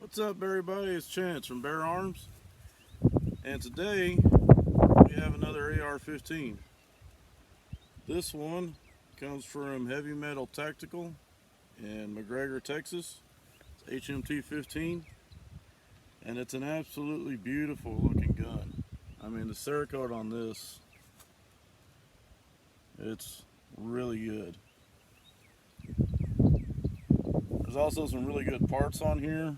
What's up, everybody? It's Chance from Bear Arms, and today we have another AR-15. This one comes from Heavy Metal Tactical in McGregor, Texas. It's HMT-15, and it's an absolutely beautiful looking gun. I mean, the Cerakote on this, it's really good. There's also some really good parts on here.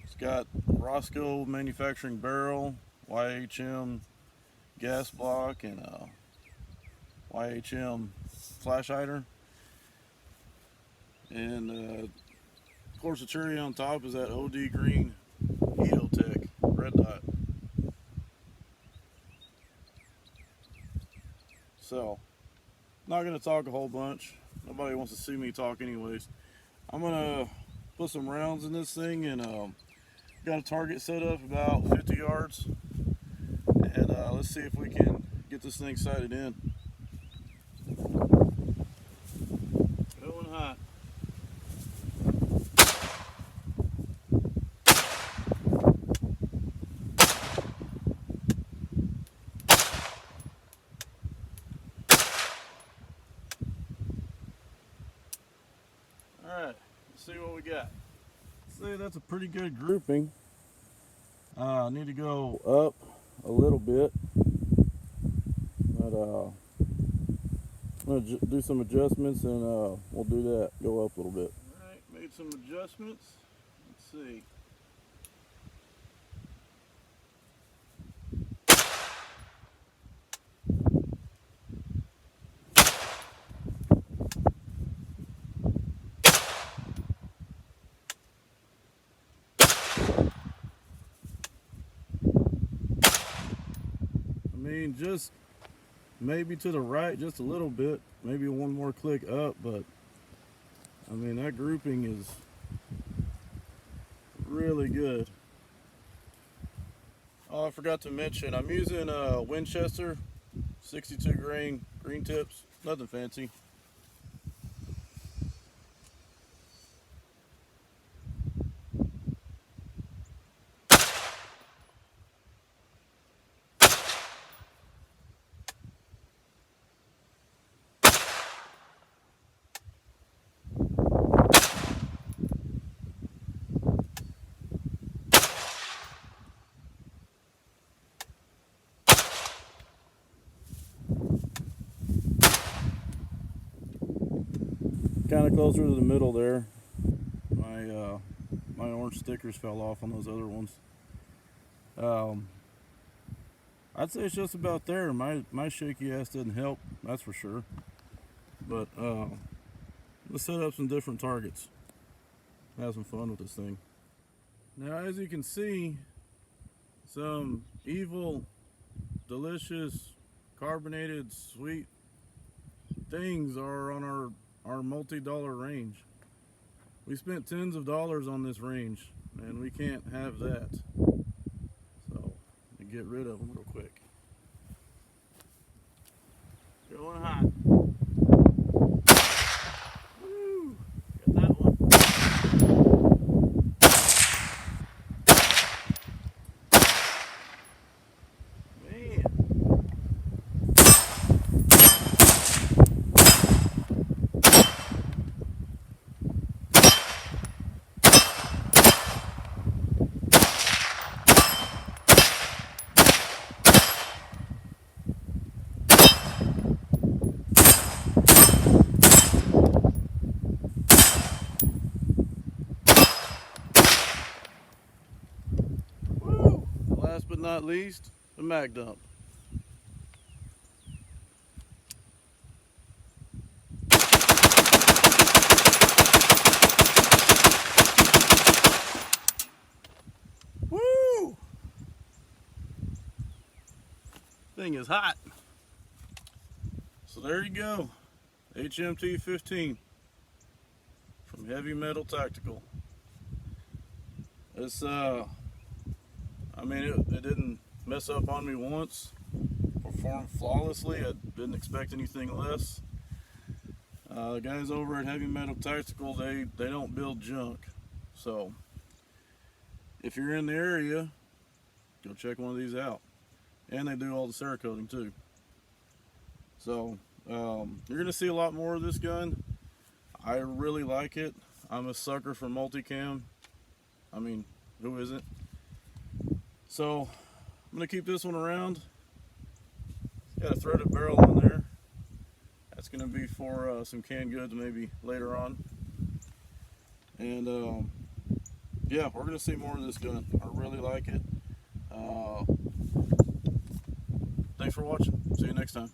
It's got Roscoe manufacturing barrel, YHM gas block, and YHM flash hider. And of course, the cherry on top is that OD green Tech red dot. So, not going to talk a whole bunch. Nobody wants to see me talk anyways. I'm going to put some rounds in this thing, and got a target set up about 50 yards. And let's see if we can get this thing sighted in. Going hot. Alright, let's see what we got. See, that's a pretty good grouping. I need to go up a little bit, but I'm going to do some adjustments, and we'll do that, go up a little bit. Alright, made some adjustments. Let's see. I mean, just maybe to the right just a little bit, maybe one more click up, but I mean, that grouping is really good. Oh, I forgot to mention, I'm using Winchester 62 grain green tips, nothing fancy. Kind of closer to the middle there. My orange stickers fell off on those other ones. I'd say it's just about there. My shaky ass didn't help, that's for sure. But let's set up some different targets. Have some fun with this thing. Now, as you can see, some evil, delicious, carbonated, sweet things are on our multi-dollar range. We spent tens of dollars on this range, and we can't have that. So, let me get rid of them real quick. Going hot. Woo! Got that one. Man. Last but not least, the mag dump. Woo! Thing is hot. So there you go, HMT-15 from Heavy Metal Tactical. It's I mean, it didn't mess up on me once. Performed flawlessly. I didn't expect anything less. The guys over at Heavy Metal Tactical, they don't build junk. So if you're in the area, go check one of these out. And they do all the Cerakoting too. So you're gonna see a lot more of this gun. I really like it. I'm a sucker for multicam. I mean, who isn't? So I'm gonna keep this one around. It's got a threaded barrel on there. That's gonna be for some canned goods maybe later on. And yeah, we're gonna see more of this gun. I really like it. Thanks for watching. See you next time.